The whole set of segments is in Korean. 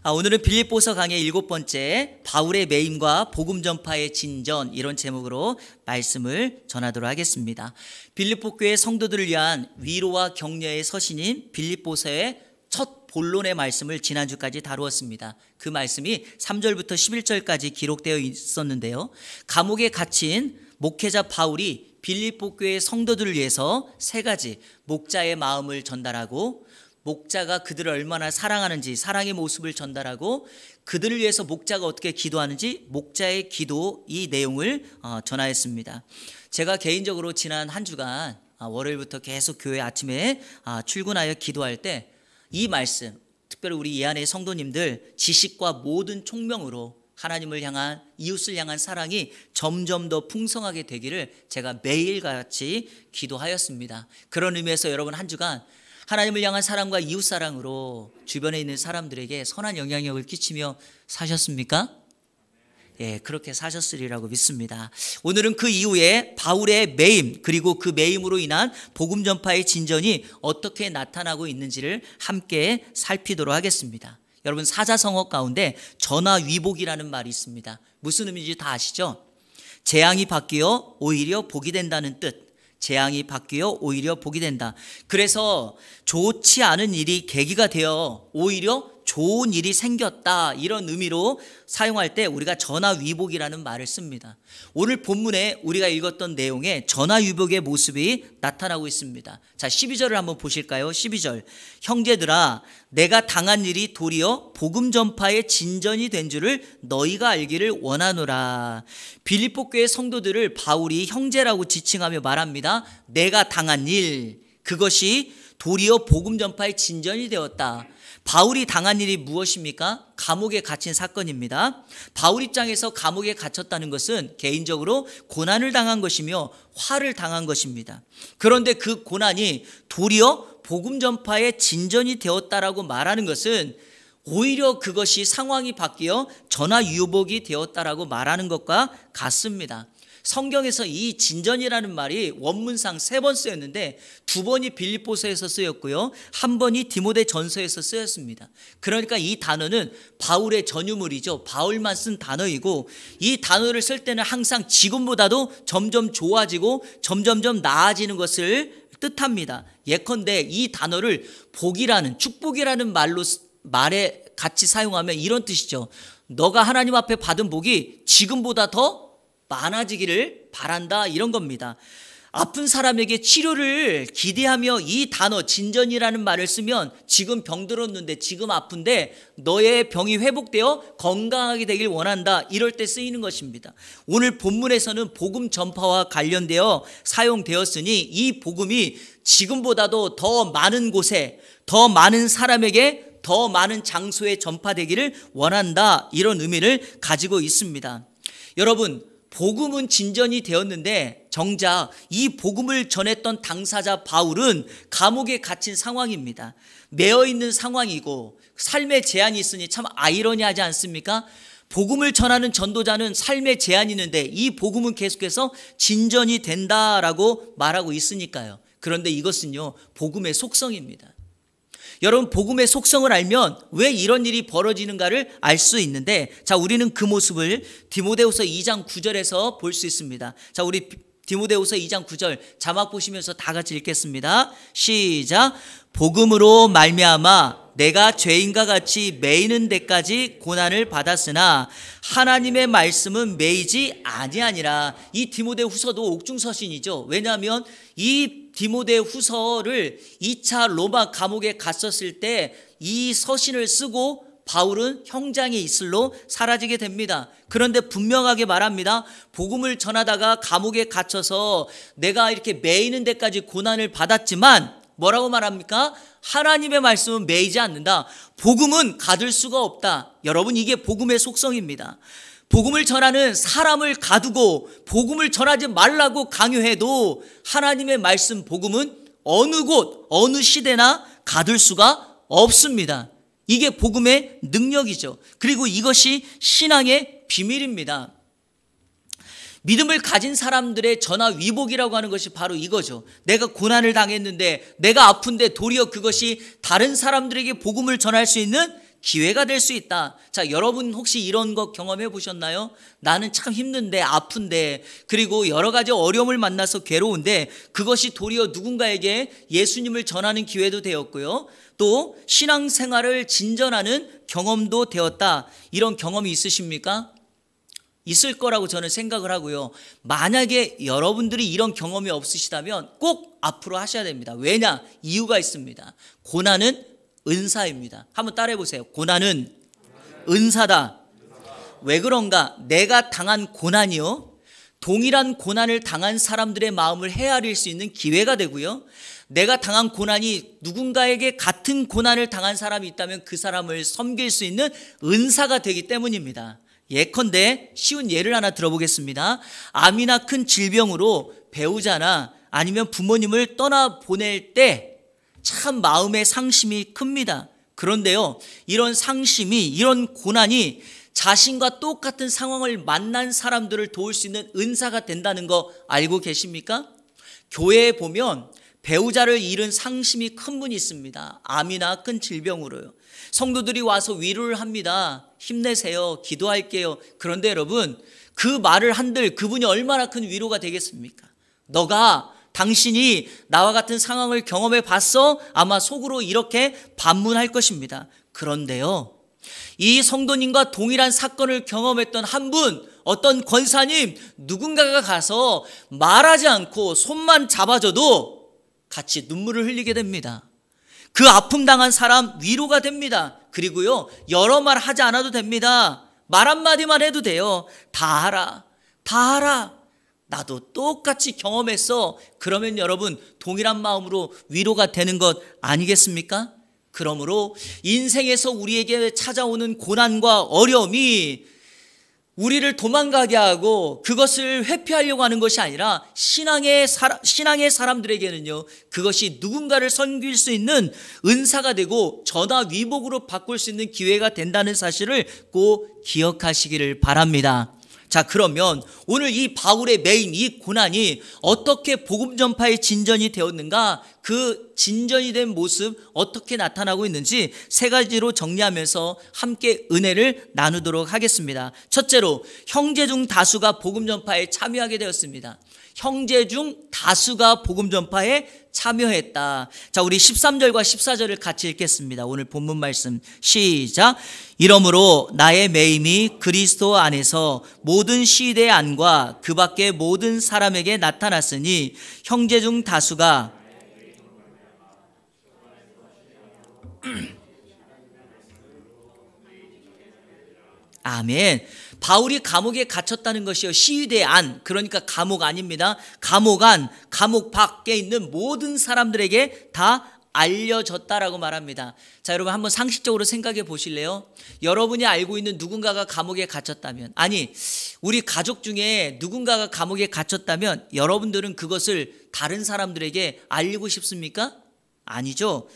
오늘은 빌립보서 강의 7번째 바울의 매임과 복음 전파의 진전, 이런 제목으로 말씀을 전하도록 하겠습니다. 빌립보 교회 성도들을 위한 위로와 격려의 서신인 빌립보서의 첫 본론의 말씀을 지난주까지 다루었습니다. 그 말씀이 3절부터 11절까지 기록되어 있었는데요, 감옥에 갇힌 목회자 바울이 빌립보 교회 성도들을 위해서 세 가지 목자의 마음을 전달하고, 목자가 그들을 얼마나 사랑하는지 사랑의 모습을 전달하고, 그들을 위해서 목자가 어떻게 기도하는지 목자의 기도, 이 내용을 전하였습니다. 제가 개인적으로 지난 한 주간 월요일부터 계속 교회 아침에 출근하여 기도할 때 이 말씀, 특별히 우리 예안의 성도님들 지식과 모든 총명으로 하나님을 향한, 이웃을 향한 사랑이 점점 더 풍성하게 되기를 제가 매일같이 기도하였습니다. 그런 의미에서 여러분 한 주간 하나님을 향한 사랑과 이웃 사랑으로 주변에 있는 사람들에게 선한 영향력을 끼치며 사셨습니까? 예, 그렇게 사셨으리라고 믿습니다. 오늘은 그 이후에 바울의 매임, 그리고 그 매임으로 인한 복음 전파의 진전이 어떻게 나타나고 있는지를 함께 살피도록 하겠습니다. 여러분, 사자성어 가운데 전화위복이라는 말이 있습니다. 무슨 의미인지 다 아시죠? 재앙이 바뀌어 오히려 복이 된다는 뜻. 재앙이 바뀌어 오히려 복이 된다. 그래서 좋지 않은 일이 계기가 되어 오히려 좋은 일이 생겼다, 이런 의미로 사용할 때 우리가 전화위복이라는 말을 씁니다. 오늘 본문에 우리가 읽었던 내용에 전화위복의 모습이 나타나고 있습니다. 자, 12절을 한번 보실까요? 12절. 형제들아, 내가 당한 일이 도리어 복음 전파의 진전이 된 줄을 너희가 알기를 원하노라. 빌립보 교회 성도들을 바울이 형제라고 지칭하며 말합니다. 내가 당한 일, 그것이 도리어 복음 전파의 진전이 되었다. 바울이 당한 일이 무엇입니까? 감옥에 갇힌 사건입니다. 바울 입장에서 감옥에 갇혔다는 것은 개인적으로 고난을 당한 것이며 화를 당한 것입니다. 그런데 그 고난이 도리어 복음 전파의 진전이 되었다라고 말하는 것은 오히려 그것이 상황이 바뀌어 전화위복이 되었다라고 말하는 것과 같습니다. 성경에서 이 진전이라는 말이 원문상 3번 쓰였는데 2번이 빌립보서에서 쓰였고요, 1번이 디모데 전서에서 쓰였습니다. 그러니까 이 단어는 바울의 전유물이죠. 바울만 쓴 단어이고, 이 단어를 쓸 때는 항상 지금보다도 점점 좋아지고 점점점 나아지는 것을 뜻합니다. 예컨대 이 단어를 복이라는, 축복이라는 말에 같이 사용하면 이런 뜻이죠. 너가 하나님 앞에 받은 복이 지금보다 더 많아지기를 바란다, 이런 겁니다. 아픈 사람에게 치료를 기대하며 이 단어 진전이라는 말을 쓰면 지금 병들었는데, 지금 아픈데 너의 병이 회복되어 건강하게 되길 원한다, 이럴 때 쓰이는 것입니다. 오늘 본문에서는 복음 전파와 관련되어 사용되었으니 이 복음이 지금보다도 더 많은 곳에, 더 많은 사람에게, 더 많은 장소에 전파되기를 원한다, 이런 의미를 가지고 있습니다. 여러분, 복음은 진전이 되었는데 정작 이 복음을 전했던 당사자 바울은 감옥에 갇힌 상황입니다. 매여 있는 상황이고 삶에 제한이 있으니 참 아이러니하지 않습니까? 복음을 전하는 전도자는 삶에 제한이 있는데 이 복음은 계속해서 진전이 된다라고 말하고 있으니까요. 그런데 이것은요, 복음의 속성입니다. 여러분, 복음의 속성을 알면 왜 이런 일이 벌어지는가를 알 수 있는데, 자, 우리는 그 모습을 디모데후서 2장 9절에서 볼 수 있습니다. 자, 우리 디모데후서 2장 9절 자막 보시면서 다 같이 읽겠습니다. 시작. 복음으로 말미암아 내가 죄인과 같이 매이는 데까지 고난을 받았으나 하나님의 말씀은 매이지 아니하니라. 이 디모데후서도 옥중서신이죠. 왜냐하면 이 디모데후서를 2차 로마 감옥에 갔었을 때 이 서신을 쓰고 바울은 형장에 있을로 사라지게 됩니다. 그런데 분명하게 말합니다. 복음을 전하다가 감옥에 갇혀서 내가 이렇게 매이는 데까지 고난을 받았지만 뭐라고 말합니까? 하나님의 말씀은 매이지 않는다. 복음은 가둘 수가 없다. 여러분, 이게 복음의 속성입니다. 복음을 전하는 사람을 가두고 복음을 전하지 말라고 강요해도 하나님의 말씀 복음은 어느 곳, 어느 시대나 가둘 수가 없습니다. 이게 복음의 능력이죠. 그리고 이것이 신앙의 비밀입니다. 믿음을 가진 사람들의 전화위복이라고 하는 것이 바로 이거죠. 내가 고난을 당했는데, 내가 아픈데 도리어 그것이 다른 사람들에게 복음을 전할 수 있는 기회가 될 수 있다. 자, 여러분 혹시 이런 거 경험해 보셨나요? 나는 참 힘든데, 아픈데, 그리고 여러 가지 어려움을 만나서 괴로운데 그것이 도리어 누군가에게 예수님을 전하는 기회도 되었고요. 또 신앙생활을 진전하는 경험도 되었다. 이런 경험이 있으십니까? 있을 거라고 저는 생각을 하고요. 만약에 여러분들이 이런 경험이 없으시다면 꼭 앞으로 하셔야 됩니다. 왜냐? 이유가 있습니다. 고난은 은사입니다. 한번 따라해 보세요. 고난은 은사다. 왜 그런가? 내가 당한 고난이요, 동일한 고난을 당한 사람들의 마음을 헤아릴 수 있는 기회가 되고요, 내가 당한 고난이 누군가에게 같은 고난을 당한 사람이 있다면 그 사람을 섬길 수 있는 은사가 되기 때문입니다. 예컨대 쉬운 예를 하나 들어보겠습니다. 암이나 큰 질병으로 배우자나 아니면 부모님을 떠나보낼 때 참 마음의 상심이 큽니다. 그런데요, 이런 상심이, 이런 고난이 자신과 똑같은 상황을 만난 사람들을 도울 수 있는 은사가 된다는 거 알고 계십니까? 교회에 보면 배우자를 잃은 상심이 큰 분이 있습니다. 암이나 큰 질병으로요. 성도들이 와서 위로를 합니다. 힘내세요. 기도할게요. 그런데 여러분, 그 말을 한들 그분이 얼마나 큰 위로가 되겠습니까? 당신이 나와 같은 상황을 경험해 봤어? 아마 속으로 이렇게 반문할 것입니다. 그런데요, 이 성도님과 동일한 사건을 경험했던 한 분, 어떤 권사님, 누군가가 가서 말하지 않고 손만 잡아줘도 같이 눈물을 흘리게 됩니다. 그 아픔 당한 사람 위로가 됩니다. 그리고요, 여러 말 하지 않아도 됩니다. 말 한마디만 해도 돼요. 다 알아. 나도 똑같이 경험했어. 그러면 여러분, 동일한 마음으로 위로가 되는 것 아니겠습니까? 그러므로 인생에서 우리에게 찾아오는 고난과 어려움이 우리를 도망가게 하고 그것을 회피하려고 하는 것이 아니라 신앙의 사람들에게는요, 그것이 누군가를 섬길 수 있는 은사가 되고 전화위복으로 바꿀 수 있는 기회가 된다는 사실을 꼭 기억하시기를 바랍니다. 자, 그러면 오늘 이 바울의 매임, 이 고난이 어떻게 복음 전파의 진전이 되었는가, 그 진전이 된 모습 어떻게 나타나고 있는지 세 가지로 정리하면서 함께 은혜를 나누도록 하겠습니다. 첫째로, 형제 중 다수가 복음 전파에 참여하게 되었습니다. 형제 중 다수가 복음 전파에 참여했다. 자, 우리 13절과 14절을 같이 읽겠습니다. 오늘 본문 말씀 시작. 이러므로 나의 매임이 그리스도 안에서 모든 시대의 안과 그 밖의 모든 사람에게 나타났으니 형제 중 다수가 아멘. 바울이 감옥에 갇혔다는 것이요, 시위대 안, 그러니까 감옥 아닙니다. 감옥 안, 감옥 밖에 있는 모든 사람들에게 다 알려졌다라고 말합니다. 자, 여러분 한번 상식적으로 생각해 보실래요? 여러분이 알고 있는 누군가가 감옥에 갇혔다면, 아니 우리 가족 중에 누군가가 감옥에 갇혔다면 여러분들은 그것을 다른 사람들에게 알리고 싶습니까? 아니죠.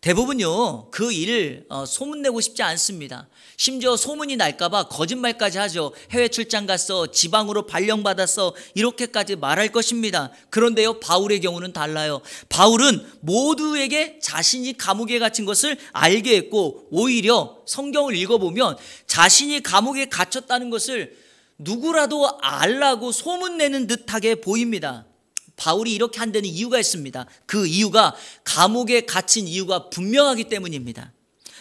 대부분요, 그 일을 소문내고 싶지 않습니다. 심지어 소문이 날까봐 거짓말까지 하죠. 해외 출장 갔어, 지방으로 발령받았어, 이렇게까지 말할 것입니다. 그런데요, 바울의 경우는 달라요. 바울은 모두에게 자신이 감옥에 갇힌 것을 알게 했고, 오히려 성경을 읽어보면 자신이 감옥에 갇혔다는 것을 누구라도 알라고 소문내는 듯하게 보입니다. 바울이 이렇게 한 데는 이유가 있습니다. 그 이유가 감옥에 갇힌 이유가 분명하기 때문입니다.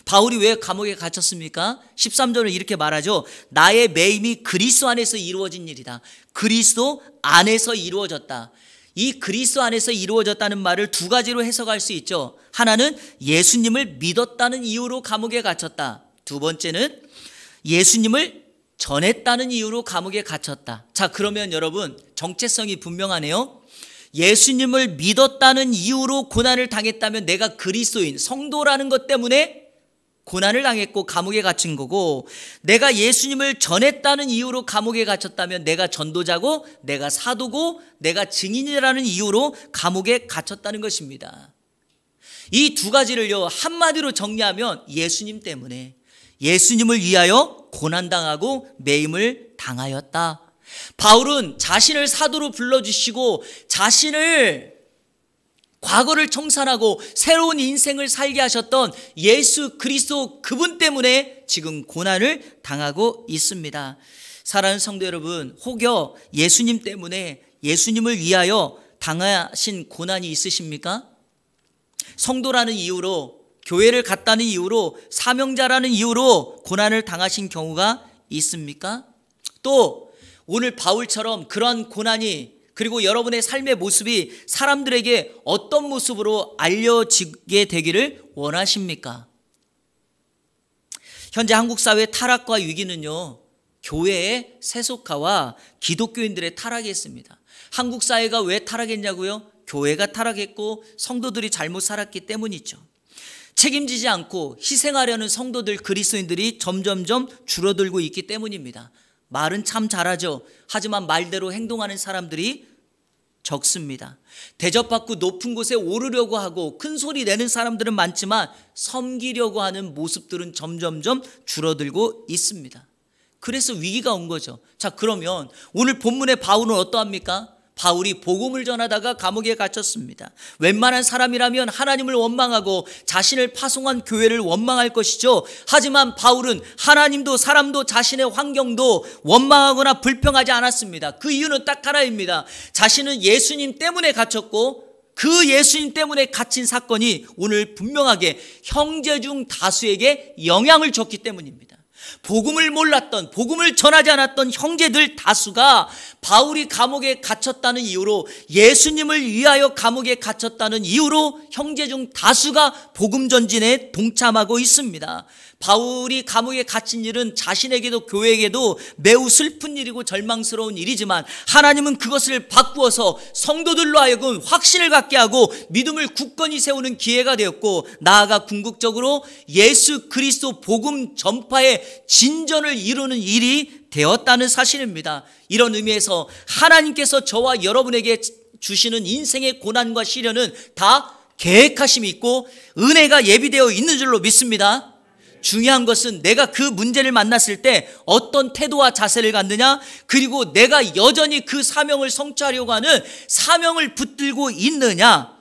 바울이 왜 감옥에 갇혔습니까? 13절을 이렇게 말하죠. 나의 매임이 그리스도 안에서 이루어진 일이다. 그리스도 안에서 이루어졌다. 이 그리스도 안에서 이루어졌다는 말을 두 가지로 해석할 수 있죠. 하나는 예수님을 믿었다는 이유로 감옥에 갇혔다. 두 번째는 예수님을 전했다는 이유로 감옥에 갇혔다. 자, 그러면 여러분 정체성이 분명하네요. 예수님을 믿었다는 이유로 고난을 당했다면 내가 그리스도인, 성도라는 것 때문에 고난을 당했고 감옥에 갇힌 거고, 내가 예수님을 전했다는 이유로 감옥에 갇혔다면 내가 전도자고, 내가 사도고, 내가 증인이라는 이유로 감옥에 갇혔다는 것입니다. 이 두 가지를요, 한마디로 정리하면 예수님 때문에, 예수님을 위하여 고난당하고 매임을 당하였다. 바울은 자신을 사도로 불러주시고 자신을 과거를 청산하고 새로운 인생을 살게 하셨던 예수 그리스도 그분 때문에 지금 고난을 당하고 있습니다. 사랑하는 성도 여러분, 혹여 예수님 때문에 예수님을 위하여 당하신 고난이 있으십니까? 성도라는 이유로, 교회를 갔다는 이유로, 사명자라는 이유로 고난을 당하신 경우가 있습니까? 또 오늘 바울처럼 그런 고난이, 그리고 여러분의 삶의 모습이 사람들에게 어떤 모습으로 알려지게 되기를 원하십니까? 현재 한국 사회의 타락과 위기는요, 교회의 세속화와 기독교인들의 타락이 있습니다. 한국 사회가 왜 타락했냐고요? 교회가 타락했고 성도들이 잘못 살았기 때문이죠. 책임지지 않고 희생하려는 성도들, 그리스도인들이 점점점 줄어들고 있기 때문입니다. 말은 참 잘하죠. 하지만 말대로 행동하는 사람들이 적습니다. 대접받고 높은 곳에 오르려고 하고 큰 소리 내는 사람들은 많지만 섬기려고 하는 모습들은 점점점 줄어들고 있습니다. 그래서 위기가 온 거죠. 자, 그러면 오늘 본문의 바울은 어떠합니까? 바울이 복음을 전하다가 감옥에 갇혔습니다. 웬만한 사람이라면 하나님을 원망하고 자신을 파송한 교회를 원망할 것이죠. 하지만 바울은 하나님도 사람도 자신의 환경도 원망하거나 불평하지 않았습니다. 그 이유는 딱 하나입니다. 자신은 예수님 때문에 갇혔고 그 예수님 때문에 갇힌 사건이 오늘 분명하게 형제 중 다수에게 영향을 줬기 때문입니다. 복음을 몰랐던, 복음을 전하지 않았던 형제들 다수가 바울이 감옥에 갇혔다는 이유로, 예수님을 위하여 감옥에 갇혔다는 이유로 형제 중 다수가 복음 전진에 동참하고 있습니다. 바울이 감옥에 갇힌 일은 자신에게도 교회에게도 매우 슬픈 일이고 절망스러운 일이지만 하나님은 그것을 바꾸어서 성도들로 하여금 확신을 갖게 하고 믿음을 굳건히 세우는 기회가 되었고, 나아가 궁극적으로 예수 그리스도 복음 전파의 진전을 이루는 일이 되었다는 사실입니다. 이런 의미에서 하나님께서 저와 여러분에게 주시는 인생의 고난과 시련은 다 계획하심이 있고 은혜가 예비되어 있는 줄로 믿습니다. 중요한 것은 내가 그 문제를 만났을 때 어떤 태도와 자세를 갖느냐, 그리고 내가 여전히 그 사명을 성취하려고 하는 사명을 붙들고 있느냐.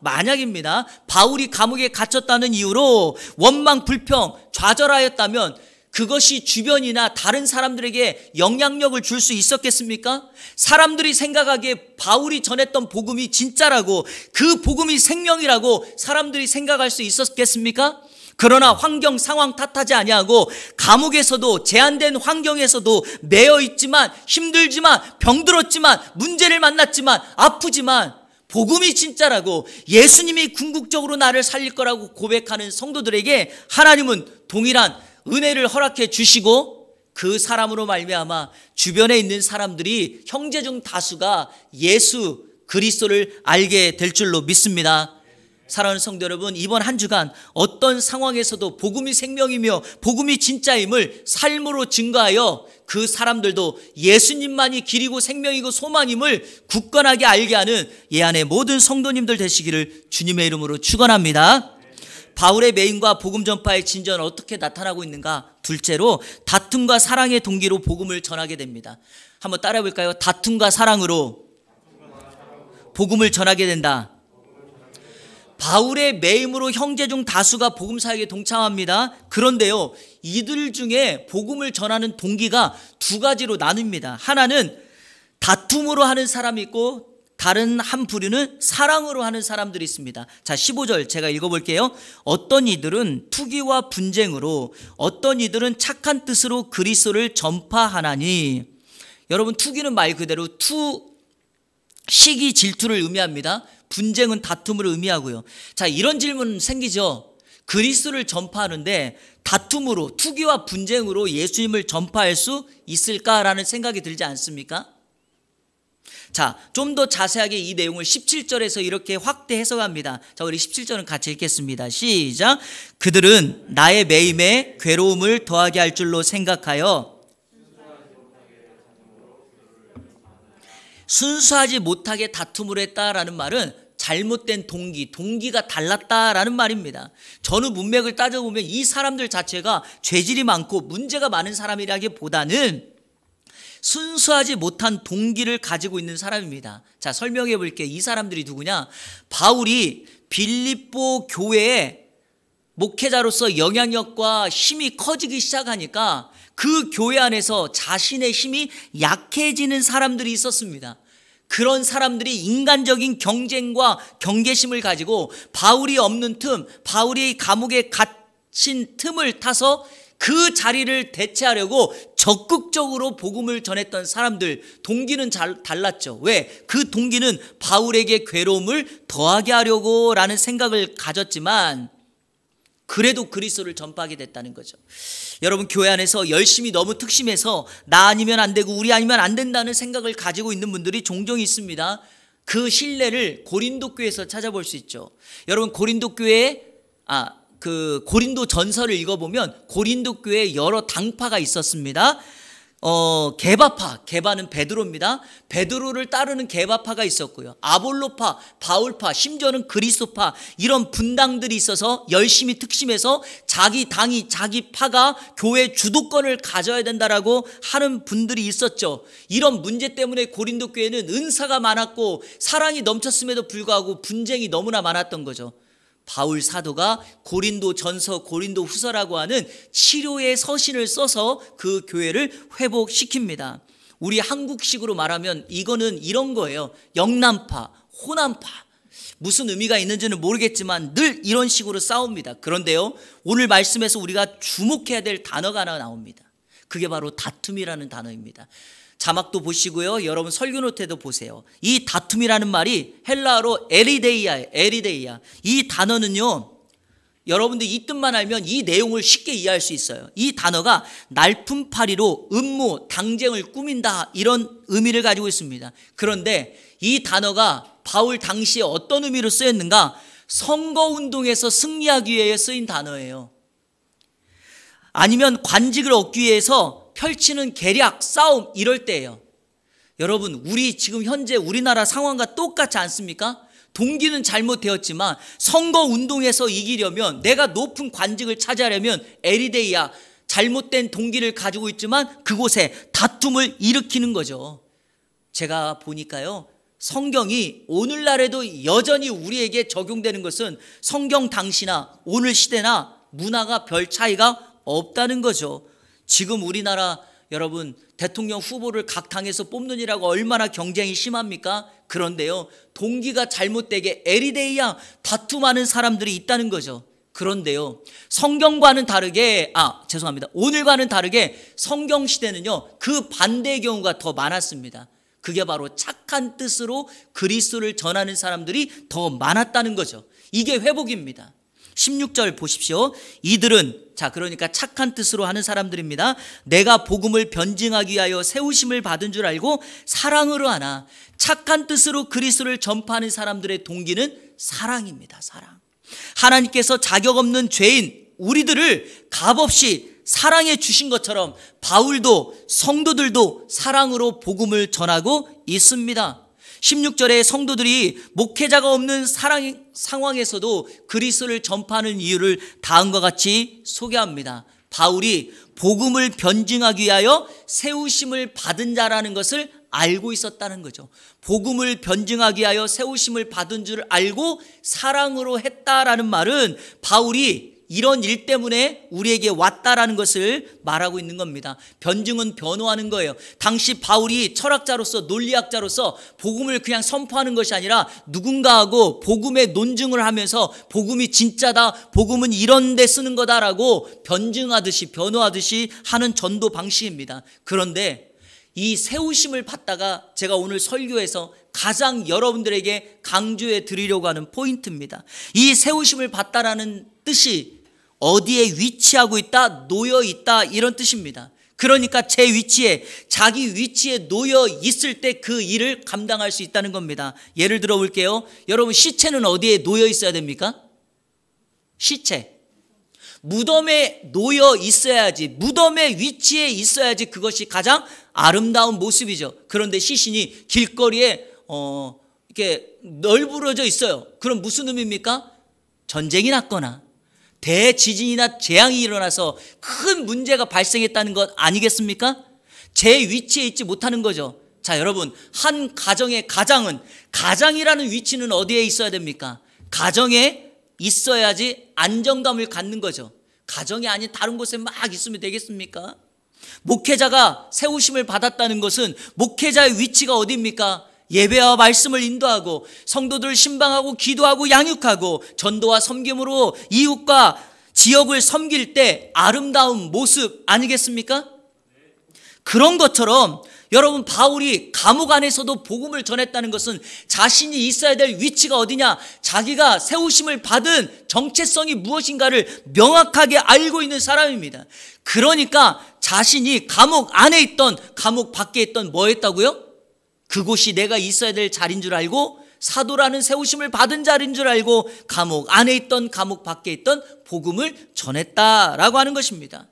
만약입니다. 바울이 감옥에 갇혔다는 이유로 원망, 불평, 좌절하였다면 그것이 주변이나 다른 사람들에게 영향력을 줄 수 있었겠습니까? 사람들이 생각하기에 바울이 전했던 복음이 진짜라고, 그 복음이 생명이라고 사람들이 생각할 수 있었겠습니까? 그러나 환경, 상황 탓하지 아니하고 감옥에서도, 제한된 환경에서도 매여 있지만, 힘들지만, 병들었지만, 문제를 만났지만, 아프지만 복음이 진짜라고, 예수님이 궁극적으로 나를 살릴 거라고 고백하는 성도들에게 하나님은 동일한 은혜를 허락해 주시고, 그 사람으로 말미암아 주변에 있는 사람들이, 형제 중 다수가 예수 그리스도를 알게 될 줄로 믿습니다. 사랑하는 성도 여러분, 이번 한 주간 어떤 상황에서도 복음이 생명이며 복음이 진짜임을 삶으로 증거하여 그 사람들도 예수님만이 길이고 생명이고 소망임을 굳건하게 알게 하는 예 안의 모든 성도님들 되시기를 주님의 이름으로 축원합니다. 바울의 매임과 복음 전파의 진전은 어떻게 나타나고 있는가? 둘째로 다툼과 사랑의 동기로 복음을 전하게 됩니다. 한번 따라해 볼까요? 다툼과 사랑으로 복음을 전하게 된다. 바울의 매임으로 형제 중 다수가 복음 사역에 동참합니다. 그런데요, 이들 중에 복음을 전하는 동기가 두 가지로 나뉩니다. 하나는 다툼으로 하는 사람이 있고, 다른 한 부류는 사랑으로 하는 사람들이 있습니다. 자, 15절 제가 읽어볼게요. 어떤 이들은 투기와 분쟁으로, 어떤 이들은 착한 뜻으로 그리스도를 전파하나니. 여러분, 투기는 말 그대로 시기, 질투를 의미합니다. 분쟁은 다툼을 의미하고요. 자, 이런 질문 생기죠. 그리스도를 전파하는데 다툼으로, 투기와 분쟁으로 예수님을 전파할 수 있을까라는 생각이 들지 않습니까? 자, 좀 더 자세하게 이 내용을 17절에서 이렇게 확대 해석합니다. 자, 우리 17절은 같이 읽겠습니다. 시작. 그들은 나의 매임에 괴로움을 더하게 할 줄로 생각하여 순수하지 못하게 다툼을 했다라는 말은 잘못된 동기가 달랐다라는 말입니다. 전후 문맥을 따져보면 이 사람들 자체가 죄질이 많고 문제가 많은 사람이라기보다는 순수하지 못한 동기를 가지고 있는 사람입니다. 자, 설명해 볼게요. 이 사람들이 누구냐? 바울이 빌립보 교회에 목회자로서 영향력과 힘이 커지기 시작하니까 그 교회 안에서 자신의 힘이 약해지는 사람들이 있었습니다. 그런 사람들이 인간적인 경쟁과 경계심을 가지고 바울이 없는 틈, 바울이 감옥에 갇힌 틈을 타서 그 자리를 대체하려고 적극적으로 복음을 전했던 사람들, 동기는 달랐죠. 왜? 그 동기는 바울에게 괴로움을 더하게 하려고 라는 생각을 가졌지만 그래도 그리스도를 전파하게 됐다는 거죠. 여러분, 교회 안에서 열심히 너무 특심해서 나 아니면 안 되고 우리 아니면 안 된다는 생각을 가지고 있는 분들이 종종 있습니다. 그 신뢰를 고린도 교회에서 찾아볼 수 있죠. 여러분, 고린도 교회에 그 고린도 전서를 읽어보면 고린도 교회에 여러 당파가 있었습니다. 게바는 베드로입니다. 베드로를 따르는 게바파가 있었고요. 아볼로파, 바울파, 심지어는 그리스도파, 이런 분당들이 있어서 열심히 특심해서 자기 당이, 자기 파가 교회 주도권을 가져야 된다라고 하는 분들이 있었죠. 이런 문제 때문에 고린도 교회는 은사가 많았고 사랑이 넘쳤음에도 불구하고 분쟁이 너무나 많았던 거죠. 바울 사도가 고린도 전서, 고린도 후서라고 하는 치료의 서신을 써서 그 교회를 회복시킵니다. 우리 한국식으로 말하면 이거는 이런 거예요. 영남파, 호남파. 무슨 의미가 있는지는 모르겠지만 늘 이런 식으로 싸웁니다. 그런데요, 오늘 말씀에서 우리가 주목해야 될 단어가 하나 나옵니다. 그게 바로 다툼이라는 단어입니다. 자막도 보시고요. 여러분 설교 노트에도 보세요. 이 다툼이라는 말이 헬라어로 에리데이아예요. 에리데이아. 이 단어는요, 여러분들 이 뜻만 알면 이 내용을 쉽게 이해할 수 있어요. 이 단어가 날품팔이로 음모, 당쟁을 꾸민다, 이런 의미를 가지고 있습니다. 그런데 이 단어가 바울 당시에 어떤 의미로 쓰였는가? 선거운동에서 승리하기 위해 쓰인 단어예요. 아니면 관직을 얻기 위해서 펼치는 계략, 싸움, 이럴 때예요. 여러분, 우리 지금 현재 우리나라 상황과 똑같지 않습니까? 동기는 잘못되었지만 선거운동에서 이기려면, 내가 높은 관직을 차지하려면 에리데이아, 잘못된 동기를 가지고 있지만 그곳에 다툼을 일으키는 거죠. 제가 보니까요, 성경이 오늘날에도 여전히 우리에게 적용되는 것은 성경 당시나 오늘 시대나 문화가 별 차이가 없다는 거죠. 지금 우리나라 여러분 대통령 후보를 각 당에서 뽑느니라고 얼마나 경쟁이 심합니까? 그런데요, 동기가 잘못되게 에리데이아 다툼하는 사람들이 있다는 거죠. 그런데요, 성경과는 다르게 오늘과는 다르게 성경 시대는요, 그 반대의 경우가 더 많았습니다. 그게 바로 착한 뜻으로 그리스도를 전하는 사람들이 더 많았다는 거죠. 이게 회복입니다. 16절 보십시오. 이들은, 그러니까 착한 뜻으로 하는 사람들입니다. 내가 복음을 변증하기 위하여 세우심을 받은 줄 알고 사랑으로 하나. 착한 뜻으로 그리스도를 전파하는 사람들의 동기는 사랑입니다. 사랑. 하나님께서 자격 없는 죄인 우리들을 값없이 사랑해 주신 것처럼 바울도 성도들도 사랑으로 복음을 전하고 있습니다. 16절에 성도들이 목회자가 없는 상황에서도 그리스도를 전파하는 이유를 다음과 같이 소개합니다. 바울이 복음을 변증하기 위하여 세우심을 받은 자라는 것을 알고 있었다는 거죠. 복음을 변증하기 위하여 세우심을 받은 줄 알고 사랑으로 했다라는 말은 바울이 이런 일 때문에 우리에게 왔다라는 것을 말하고 있는 겁니다. 변증은 변호하는 거예요. 당시 바울이 철학자로서, 논리학자로서 복음을 그냥 선포하는 것이 아니라 누군가하고 복음의 논증을 하면서 복음이 진짜다, 복음은 이런 데 쓰는 거다라고 변증하듯이, 변호하듯이 하는 전도 방식입니다. 그런데 이 세우심을 받다가 제가 오늘 설교에서 가장 여러분들에게 강조해 드리려고 하는 포인트입니다. 이 세우심을 받다라는 뜻이 어디에 위치하고 있다, 놓여 있다, 이런 뜻입니다. 그러니까 제 위치에, 자기 위치에 놓여 있을 때 그 일을 감당할 수 있다는 겁니다. 예를 들어 볼게요. 여러분, 시체는 어디에 놓여 있어야 됩니까? 시체. 무덤에 놓여 있어야지, 무덤의 위치에 있어야지 그것이 가장 아름다운 모습이죠. 그런데 시신이 길거리에 이렇게 널브러져 있어요. 그럼 무슨 의미입니까? 전쟁이 났거나 대지진이나 재앙이 일어나서 큰 문제가 발생했다는 것 아니겠습니까? 제 위치에 있지 못하는 거죠. 자, 여러분, 한 가정의 가장이라는 위치는 어디에 있어야 됩니까? 가정에 있어야지 안정감을 갖는 거죠. 가정이 아닌 다른 곳에 막 있으면 되겠습니까? 목회자가 세우심을 받았다는 것은 목회자의 위치가 어디입니까? 예배와 말씀을 인도하고 성도들을 신방하고 기도하고 양육하고 전도와 섬김으로 이웃과 지역을 섬길 때 아름다운 모습 아니겠습니까? 그런 것처럼 여러분, 바울이 감옥 안에서도 복음을 전했다는 것은 자신이 있어야 될 위치가 어디냐, 자기가 세우심을 받은 정체성이 무엇인가를 명확하게 알고 있는 사람입니다. 그러니까 자신이 감옥 안에 있던 감옥 밖에 있던 뭐 했다고요? 그곳이 내가 있어야 될 자리인 줄 알고, 사도라는 세우심을 받은 자리인 줄 알고 감옥 안에 있던 감옥 밖에 있던 복음을 전했다라고 하는 것입니다.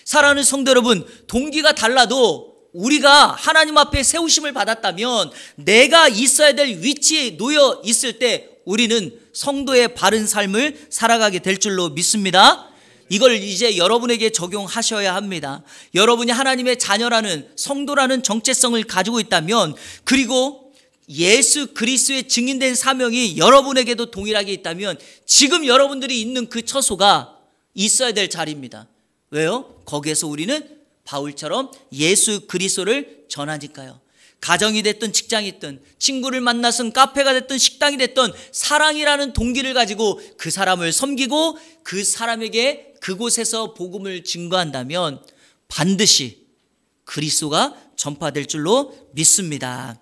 사랑하는 성도 여러분, 동기가 달라도 우리가 하나님 앞에 세우심을 받았다면 내가 있어야 될 위치에 놓여 있을 때 우리는 성도의 바른 삶을 살아가게 될 줄로 믿습니다. 이걸 이제 여러분에게 적용하셔야 합니다. 여러분이 하나님의 자녀라는 성도라는 정체성을 가지고 있다면, 그리고 예수 그리스도의 증인된 사명이 여러분에게도 동일하게 있다면 지금 여러분들이 있는 그 처소가 있어야 될 자리입니다. 왜요? 거기에서 우리는 바울처럼 예수 그리스도를 전하니까요. 가정이 됐든 직장이든 친구를 만났든 카페가 됐든 식당이 됐든 사랑이라는 동기를 가지고 그 사람을 섬기고 그 사람에게 그곳에서 복음을 증거한다면 반드시 그리스도가 전파될 줄로 믿습니다.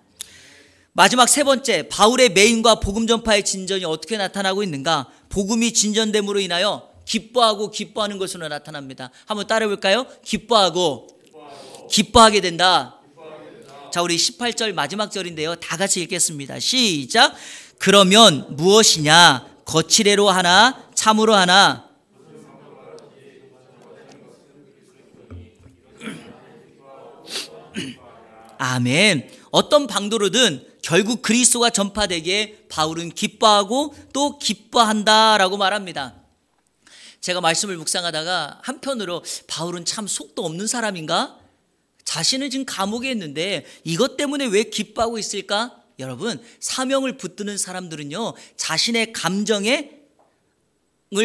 마지막 세 번째, 바울의 매임과 복음 전파의 진전이 어떻게 나타나고 있는가? 복음이 진전됨으로 인하여 기뻐하는 것으로 나타납니다. 한번 따라해 볼까요? 기뻐하게 된다. 자, 우리 18절 마지막 절인데요, 다 같이 읽겠습니다. 시작. 그러면 무엇이냐? 거칠애로 하나 참으로 하나 아멘. 어떤 방도로든 결국 그리스도가 전파되기에 바울은 기뻐하고 또 기뻐한다라고 말합니다. 제가 말씀을 묵상하다가 한편으로 바울은 참 속도 없는 사람인가? 자신은 지금 감옥에 있는데 이것 때문에 왜 기뻐하고 있을까? 여러분, 사명을 붙드는 사람들은요, 자신의 감정을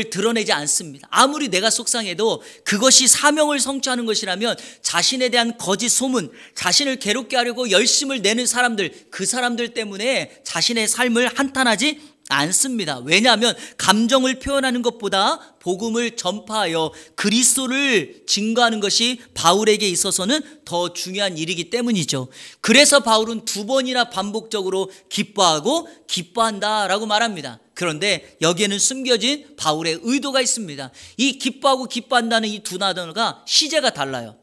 드러내지 않습니다. 아무리 내가 속상해도 그것이 사명을 성취하는 것이라면 자신에 대한 거짓 소문, 자신을 괴롭게 하려고 열심을 내는 사람들, 그 사람들 때문에 자신의 삶을 한탄하지 않습니다. 왜냐하면 감정을 표현하는 것보다 복음을 전파하여 그리스도를 증거하는 것이 바울에게 있어서는 더 중요한 일이기 때문이죠. 그래서 바울은 두 번이나 반복적으로 기뻐하고 기뻐한다라고 말합니다. 그런데 여기에는 숨겨진 바울의 의도가 있습니다. 이 기뻐하고 기뻐한다는 이 두 단어가 시제가 달라요.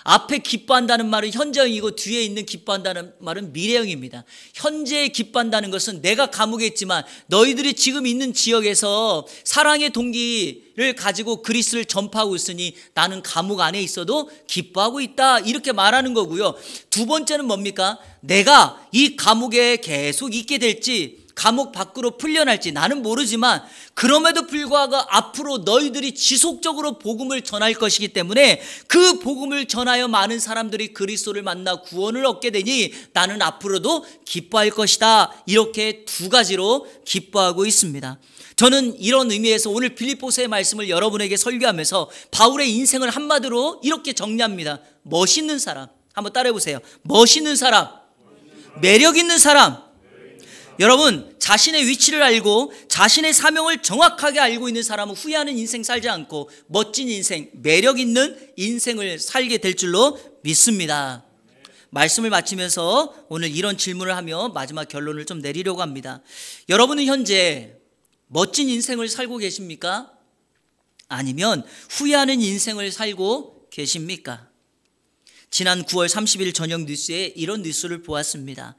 앞에 기뻐한다는 말은 현재형이고 뒤에 있는 기뻐한다는 말은 미래형입니다. 현재에 기뻐한다는 것은 내가 감옥에 있지만 너희들이 지금 있는 지역에서 사랑의 동기를 가지고 그리스도를 전파하고 있으니 나는 감옥 안에 있어도 기뻐하고 있다, 이렇게 말하는 거고요. 두 번째는 뭡니까? 내가 이 감옥에 계속 있게 될지 감옥 밖으로 풀려날지 나는 모르지만 그럼에도 불구하고 앞으로 너희들이 지속적으로 복음을 전할 것이기 때문에 그 복음을 전하여 많은 사람들이 그리스도를 만나 구원을 얻게 되니 나는 앞으로도 기뻐할 것이다. 이렇게 두 가지로 기뻐하고 있습니다. 저는 이런 의미에서 오늘 빌립보서의 말씀을 여러분에게 설교하면서 바울의 인생을 한마디로 이렇게 정리합니다. 멋있는 사람. 한번 따라해 보세요. 멋있는 사람, 매력 있는 사람. 여러분, 자신의 위치를 알고 자신의 사명을 정확하게 알고 있는 사람은 후회하는 인생 살지 않고 멋진 인생, 매력 있는 인생을 살게 될 줄로 믿습니다. 말씀을 마치면서 오늘 이런 질문을 하며 마지막 결론을 좀 내리려고 합니다. 여러분은 현재 멋진 인생을 살고 계십니까? 아니면 후회하는 인생을 살고 계십니까? 지난 9월 30일 저녁 뉴스에 이런 뉴스를 보았습니다.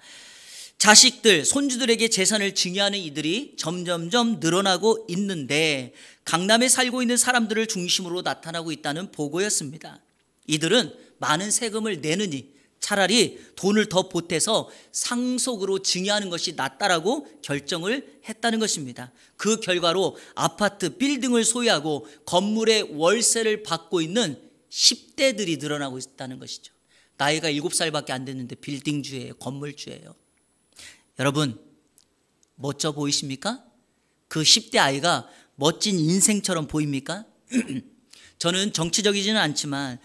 자식들, 손주들에게 재산을 증여하는 이들이 점점점 늘어나고 있는데 강남에 살고 있는 사람들을 중심으로 나타나고 있다는 보고였습니다. 이들은 많은 세금을 내느니 차라리 돈을 더 보태서 상속으로 증여하는 것이 낫다라고 결정을 했다는 것입니다. 그 결과로 아파트, 빌딩을 소유하고 건물의 월세를 받고 있는 10대들이 늘어나고 있다는 것이죠. 나이가 7살밖에 안 됐는데 빌딩주예요. 건물주예요. 여러분, 멋져 보이십니까? 그 10대 아이가 멋진 인생처럼 보입니까? 저는 정치적이지는 않지만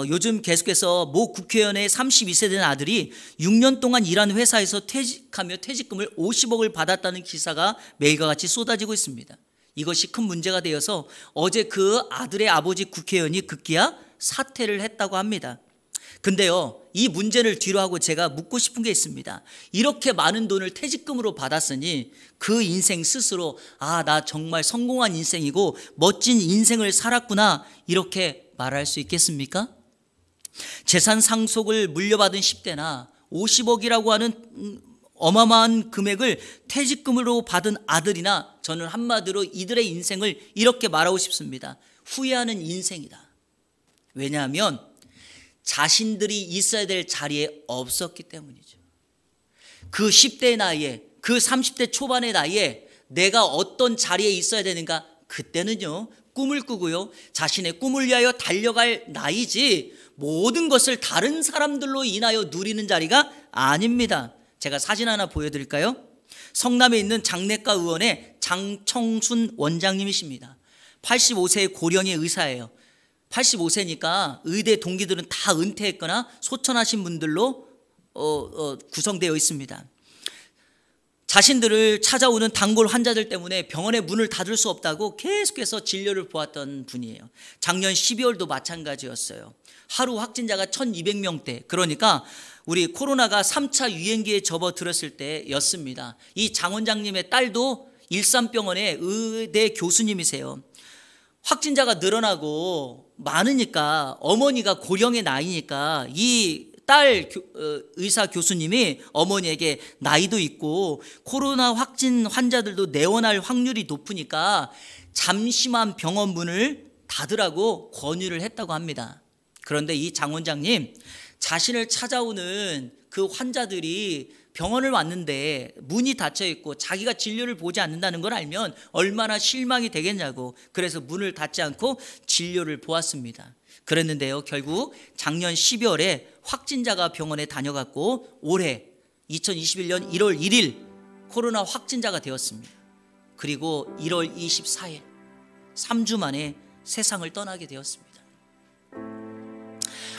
요즘 계속해서 모 국회의원의 32세 된 아들이 6년 동안 일한 회사에서 퇴직하며 퇴직금을 50억을 받았다는 기사가 매일과 같이 쏟아지고 있습니다. 이것이 큰 문제가 되어서 어제 그 아들의 아버지 국회의원이 급기야 사퇴를 했다고 합니다. 근데요, 이 문제를 뒤로 하고 제가 묻고 싶은 게 있습니다. 이렇게 많은 돈을 퇴직금으로 받았으니 그 인생 스스로 나 정말 성공한 인생이고 멋진 인생을 살았구나 이렇게 말할 수 있겠습니까? 재산 상속을 물려받은 10대나 50억이라고 하는 어마어마한 금액을 퇴직금으로 받은 아들이나 저는 한마디로 이들의 인생을 이렇게 말하고 싶습니다. 후회하는 인생이다. 왜냐하면 자신들이 있어야 될 자리에 없었기 때문이죠. 그 10대의 나이에, 그 30대 초반의 나이에 내가 어떤 자리에 있어야 되는가? 그때는요, 꿈을 꾸고요, 자신의 꿈을 위하여 달려갈 나이지 모든 것을 다른 사람들로 인하여 누리는 자리가 아닙니다. 제가 사진 하나 보여드릴까요? 성남에 있는 장내과 의원의 장청순 원장님이십니다. 85세의 고령의 의사예요. 85세니까 의대 동기들은 다 은퇴했거나 소천하신 분들로 구성되어 있습니다. 자신들을 찾아오는 단골 환자들 때문에 병원의 문을 닫을 수 없다고 계속해서 진료를 보았던 분이에요. 작년 12월도 마찬가지였어요. 하루 확진자가 1200명대, 그러니까 우리 코로나가 3차 유행기에 접어들었을 때였습니다. 이 장 원장님의 딸도 일산병원의 의대 교수님이세요. 확진자가 늘어나고 많으니까 어머니가 고령의 나이니까 이 딸 의사 교수님이 어머니에게 나이도 있고 코로나 확진 환자들도 내원할 확률이 높으니까 잠시만 병원 문을 닫으라고 권유를 했다고 합니다. 그런데 이 장 원장님, 자신을 찾아오는 그 환자들이 병원을 왔는데 문이 닫혀 있고 자기가 진료를 보지 않는다는 걸 알면 얼마나 실망이 되겠냐고, 그래서 문을 닫지 않고 진료를 보았습니다. 그랬는데요, 결국 작년 12월에 확진자가 병원에 다녀갔고 올해 2021년 1월 1일 코로나 확진자가 되었습니다. 그리고 1월 24일 3주 만에 세상을 떠나게 되었습니다.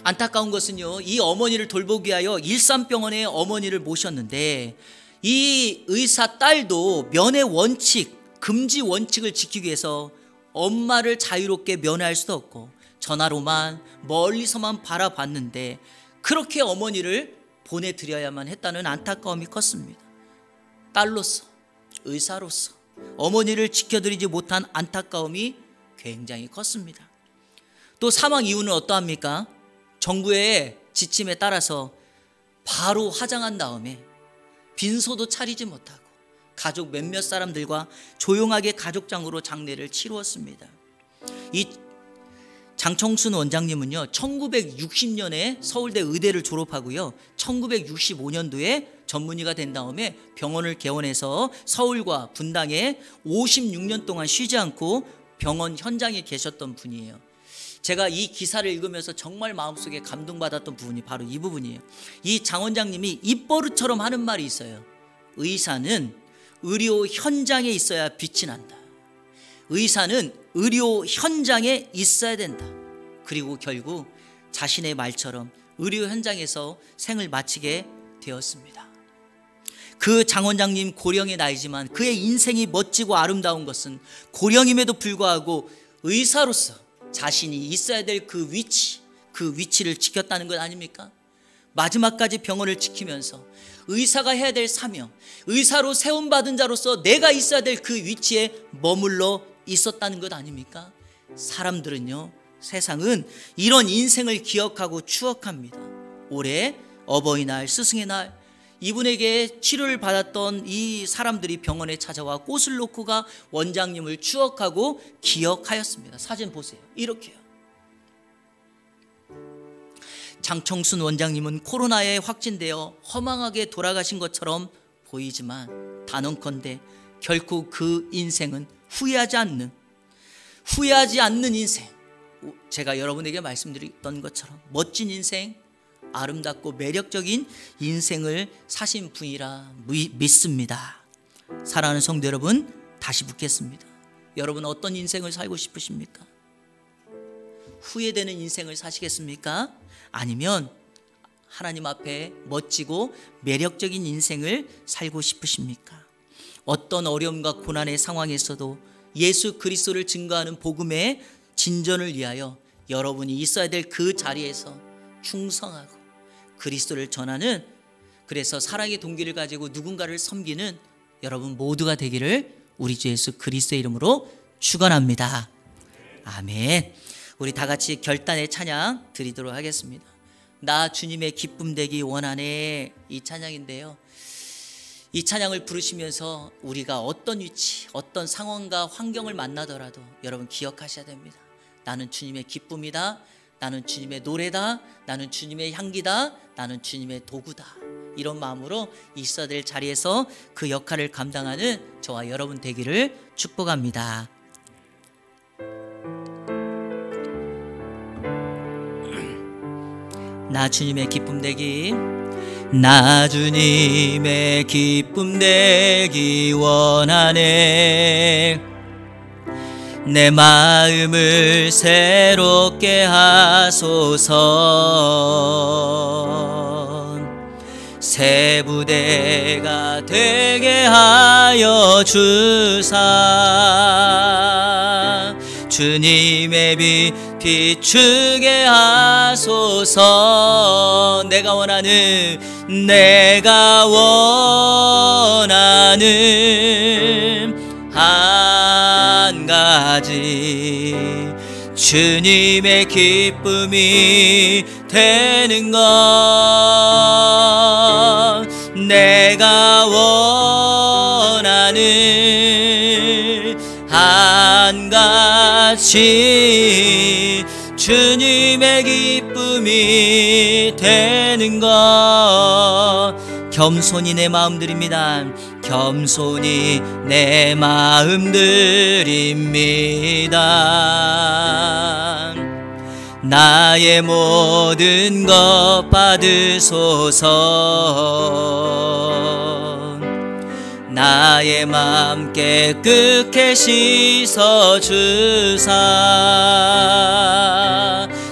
안타까운 것은요, 이 어머니를 돌보기 위하여 일산병원에 어머니를 모셨는데 이 의사 딸도 면회 원칙, 금지 원칙을 지키기 위해서 엄마를 자유롭게 면회할 수도 없고 전화로만 멀리서만 바라봤는데 그렇게 어머니를 보내드려야만 했다는 안타까움이 컸습니다. 딸로서, 의사로서 어머니를 지켜드리지 못한 안타까움이 굉장히 컸습니다. 또 사망 이유는 어떠합니까? 정부의 지침에 따라서 바로 화장한 다음에 빈소도 차리지 못하고 가족 몇몇 사람들과 조용하게 가족장으로 장례를 치루었습니다. 이 장청순 원장님은요, 1960년에 서울대 의대를 졸업하고요, 1965년도에 전문의가 된 다음에 병원을 개원해서 서울과 분당에 56년 동안 쉬지 않고 병원 현장에 계셨던 분이에요. 제가 이 기사를 읽으면서 정말 마음속에 감동받았던 부분이 바로 이 부분이에요. 이 장 원장님이 입버릇처럼 하는 말이 있어요. 의사는 의료 현장에 있어야 빛이 난다. 의사는 의료 현장에 있어야 된다. 그리고 결국 자신의 말처럼 의료 현장에서 생을 마치게 되었습니다. 그 장 원장님 고령의 나이지만 그의 인생이 멋지고 아름다운 것은 고령임에도 불구하고 의사로서 자신이 있어야 될 그 위치를 지켰다는 것 아닙니까? 마지막까지 병원을 지키면서 의사가 해야 될 사명, 의사로 세움받은 자로서 내가 있어야 될 그 위치에 머물러 있었다는 것 아닙니까? 사람들은요, 세상은 이런 인생을 기억하고 추억합니다. 올해 어버이날, 스승의 날, 이분에게 치료를 받았던 이 사람들이 병원에 찾아와 꽃을 놓고 가 원장님을 추억하고 기억하였습니다. 사진 보세요. 이렇게요. 장청순 원장님은 코로나에 확진되어 허망하게 돌아가신 것처럼 보이지만 단언컨대 결코 그 인생은 후회하지 않는 인생, 제가 여러분에게 말씀드렸던 것처럼 멋진 인생, 아름답고 매력적인 인생을 사신 분이라 믿습니다. 사랑하는 성도 여러분, 다시 묻겠습니다. 여러분 어떤 인생을 살고 싶으십니까? 후회되는 인생을 사시겠습니까? 아니면 하나님 앞에 멋지고 매력적인 인생을 살고 싶으십니까? 어떤 어려움과 고난의 상황에서도 예수 그리스도를 증거하는 복음의 진전을 위하여 여러분이 있어야 될 그 자리에서 충성하고 그리스도를 전하는, 그래서 사랑의 동기를 가지고 누군가를 섬기는 여러분 모두가 되기를 우리 주 예수 그리스도의 이름으로 축원합니다. 아멘. 우리 다 같이 결단의 찬양 드리도록 하겠습니다. 나 주님의 기쁨 되기 원하네, 이 찬양인데요, 이 찬양을 부르시면서 우리가 어떤 위치, 어떤 상황과 환경을 만나더라도 여러분 기억하셔야 됩니다. 나는 주님의 기쁨이다, 나는 주님의 노래다, 나는 주님의 향기다, 나는 주님의 도구다. 이런 마음으로 있어야 될 자리에서 그 역할을 감당하는 저와 여러분 되기를 축복합니다. 나 주님의 기쁨 되기, 나 주님의 기쁨 되기 원하네. 내 마음을 새롭게 하소서. 새 부대가 되게 하여 주사. 주님의 빛 비추게 하소서. 내가 원하는 한 가지, 주님의 기쁨이 되는 것. 내가 원하는 한 가지, 주님의 기쁨이 되는 것. 겸손히 내 마음 드립니다. 겸손히 내 마음 드립니다. 나의 모든 것 받으소서. 나의 맘 깨끗게 씻어주사.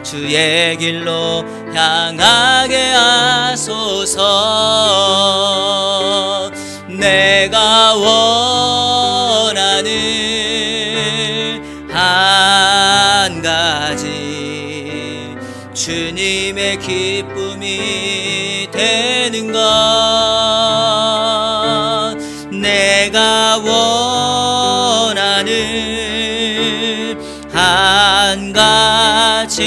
주의 길로 향하게 하소서. 내가 원하는 한 가지, 주님의 기쁨이 되는 것. 내가 원하는 한 가지,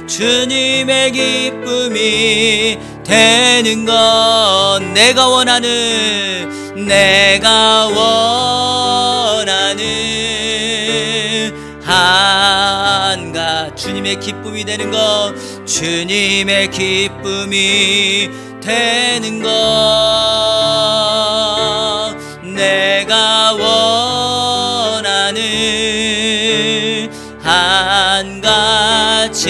주님의 기쁨이 되는 것. 내가 원하는 한 가지, 주님의 기쁨이 되는 것. 주님의 기쁨이 되는 것. 내가 원하는 한 가지,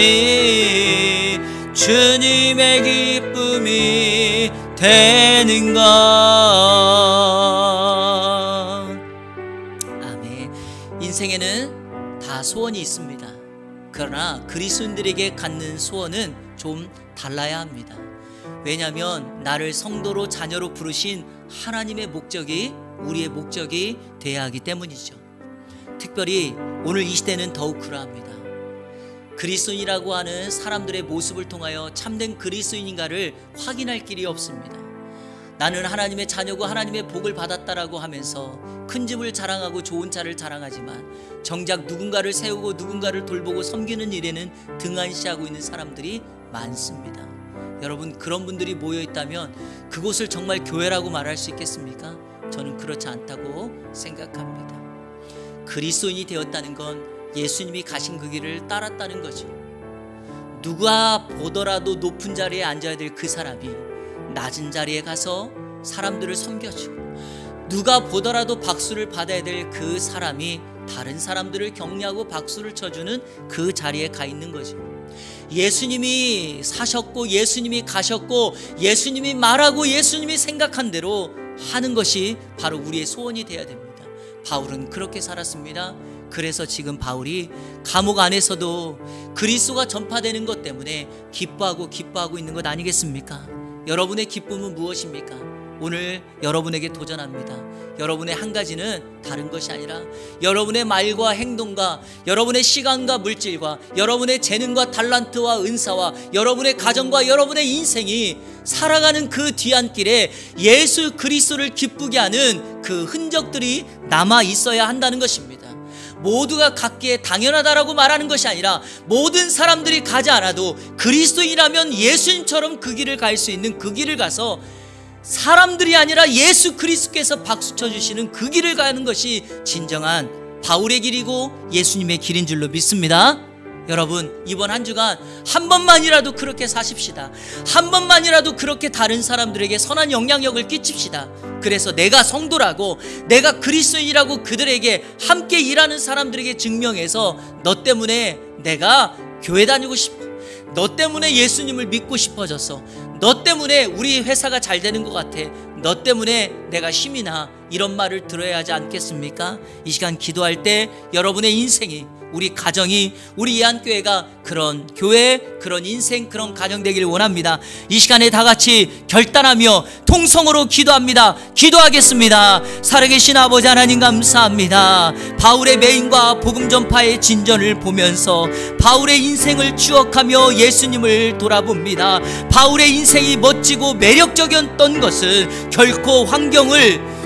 주님의 기쁨이 되는 것. 아멘. 인생에는 다 소원이 있습니다. 그러나 그리스도인들에게 갖는 소원은 좀 달라야 합니다. 왜냐하면 나를 성도로 자녀로 부르신 하나님의 목적이 우리의 목적이 되어야 하기 때문이죠. 특별히 오늘 이 시대는 더욱 그러합니다. 그리스도인이라고 하는 사람들의 모습을 통하여 참된 그리스도인인가를 확인할 길이 없습니다. 나는 하나님의 자녀고 하나님의 복을 받았다라고 하면서 큰 집을 자랑하고 좋은 차를 자랑하지만 정작 누군가를 세우고 누군가를 돌보고 섬기는 일에는 등한시하고 있는 사람들이 많습니다. 여러분, 그런 분들이 모여 있다면 그곳을 정말 교회라고 말할 수 있겠습니까? 저는 그렇지 않다고 생각합니다. 그리스도인이 되었다는 건 예수님이 가신 그 길을 따랐다는 거죠. 누가 보더라도 높은 자리에 앉아야 될 그 사람이 낮은 자리에 가서 사람들을 섬겨주고, 누가 보더라도 박수를 받아야 될 그 사람이 다른 사람들을 격려하고 박수를 쳐주는 그 자리에 가 있는 거죠. 예수님이 사셨고 예수님이 가셨고 예수님이 말하고 예수님이 생각한 대로 하는 것이 바로 우리의 소원이 되어야 됩니다. 바울은 그렇게 살았습니다. 그래서 지금 바울이 감옥 안에서도 그리스도가 전파되는 것 때문에 기뻐하고 있는 것 아니겠습니까? 여러분의 기쁨은 무엇입니까? 오늘 여러분에게 도전합니다. 여러분의 한 가지는 다른 것이 아니라 여러분의 말과 행동과 여러분의 시간과 물질과 여러분의 재능과 달란트와 은사와 여러분의 가정과 여러분의 인생이 살아가는 그 뒤안길에 예수 그리스도를 기쁘게 하는 그 흔적들이 남아 있어야 한다는 것입니다. 모두가 갖기에 당연하다라고 말하는 것이 아니라 모든 사람들이 가지 않아도 그리스도인이라면 예수님처럼 그 길을 갈 수 있는 그 길을 가서 사람들이 아니라 예수 그리스도께서 박수 쳐주시는 그 길을 가는 것이 진정한 바울의 길이고 예수님의 길인 줄로 믿습니다. 여러분, 이번 한 주간 한 번만이라도 그렇게 사십시다. 한 번만이라도 그렇게 다른 사람들에게 선한 영향력을 끼칩시다. 그래서 내가 성도라고, 내가 그리스도인이라고 그들에게 함께 일하는 사람들에게 증명해서 너 때문에 내가 교회 다니고 싶어, 너 때문에 예수님을 믿고 싶어졌어, 너 때문에 우리 회사가 잘 되는 것 같아, 너 때문에 내가 힘이 나, 이런 말을 들어야 하지 않겠습니까? 이 시간 기도할 때 여러분의 인생이, 우리 가정이, 우리 예한교회가 그런 교회, 그런 인생, 그런 가정 되기를 원합니다. 이 시간에 다 같이 결단하며 통성으로 기도합니다. 기도하겠습니다. 살아계신 아버지 하나님 감사합니다. 바울의 매임과 복음 전파의 진전을 보면서 바울의 인생을 추억하며 예수님을 돌아봅니다. 바울의 인생이 멋지고 매력적이었던 것은 결코 환경을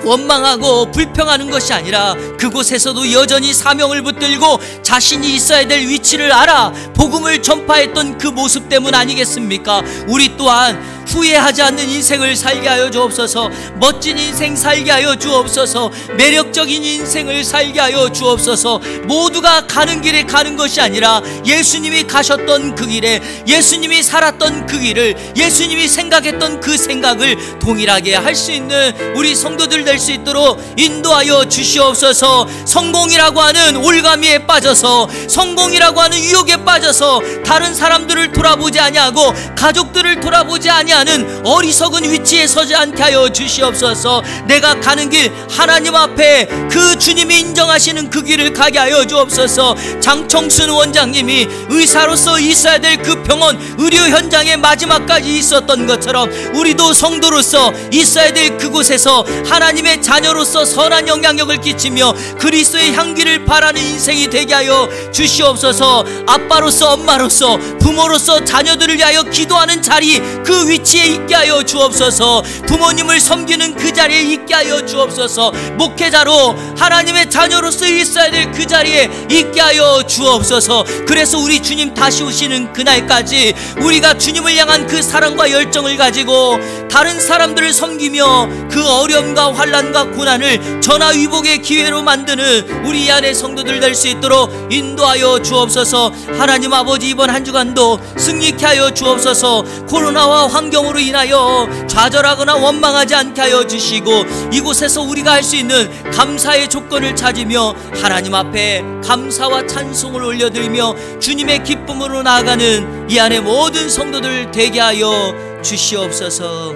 원망하고 불평하는 것이 아니라 그곳에서도 여전히 사명을 붙들고 자신이 있어야 될 위치를 알아 복음을 전파했던 그 모습 때문 아니겠습니까? 우리 또한 후회하지 않는 인생을 살게 하여 주옵소서. 멋진 인생 살게 하여 주옵소서. 매력적인 인생을 살게 하여 주옵소서. 모두가 가는 길에 가는 것이 아니라 예수님이 가셨던 그 길에, 예수님이 살았던 그 길을, 예수님이 생각했던 그 생각을 동일하게 할 수 있는 우리 성도들 될 수 있도록 인도하여 주시옵소서. 성공이라고 하는 올가미에 빠져서, 성공이라고 하는 유혹에 빠져서 다른 사람들을 돌아보지 아니하고 가족들을 돌아보지 아니하는 어리석은 위치에 서지 않게 하여 주시옵소서. 내가 가는 길, 하나님 앞에 그 주님이 인정하시는 그 길을 가게 하여 주옵소서. 장청순 원장님이 의사로서 있어야 될 그 병원 의료 현장에 마지막까지 있었던 것처럼 우리도 성도로서 있어야 될 그곳에서 하나님의 자녀로서 선한 영향력을 끼치며 그리스도의 향기를 바라는 인생이 되게 하여 주시옵소서. 아빠로서, 엄마로서, 부모로서 자녀들을 위하여 기도하는 자리, 그 위치에 있게 하여 주옵소서. 부모님을 섬기는 그 자리에 있게 하여 주옵소서. 목회자로 하나님의 자녀로서 있어야 될 그 자리에 있게 하여 주옵소서. 그래서 우리 주님 다시 오시는 그날까지 우리가 주님을 향한 그 사랑과 열정을 가지고 다른 사람들을 섬기며 그 어려움과 환난과 고난을 전화위복의 기회로 만드는 우리 안의 성도들 될 수 있도록 인도하여 주옵소서. 하나님 아버지, 이번 한 주간도 승리케 하여 주옵소서. 코로나와 환경으로 인하여 좌절하거나 원망하지 않게 하여 주시고 이곳에서 우리가 할 수 있는 감사의 조건을 찾으며 하나님 앞에 감사와 찬송을 올려드리며 주님의 기쁨으로 나아가는 이 안의 모든 성도들 되게 하여 주시옵소서.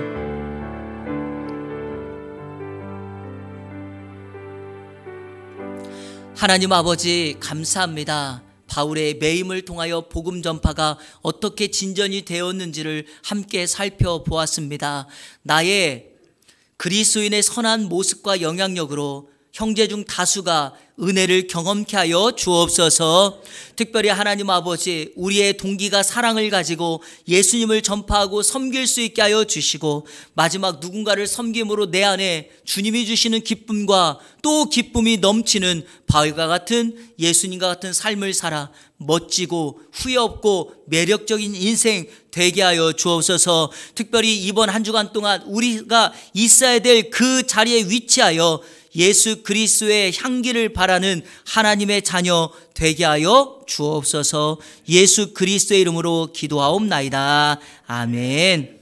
하나님 아버지, 감사합니다. 바울의 매임을 통하여 복음 전파가 어떻게 진전이 되었는지를 함께 살펴보았습니다. 나의 그리스도인의 선한 모습과 영향력으로 형제 중 다수가 은혜를 경험케 하여 주옵소서. 특별히 하나님 아버지, 우리의 동기가 사랑을 가지고 예수님을 전파하고 섬길 수 있게 하여 주시고 마지막 누군가를 섬김으로 내 안에 주님이 주시는 기쁨과 또 기쁨이 넘치는 바울과 같은, 예수님과 같은 삶을 살아 멋지고 후회 없고 매력적인 인생 되게 하여 주옵소서. 특별히 이번 한 주간 동안 우리가 있어야 될 그 자리에 위치하여 예수 그리스도의 향기를 바라는 하나님의 자녀 되게 하여 주옵소서. 예수 그리스도의 이름으로 기도하옵나이다. 아멘.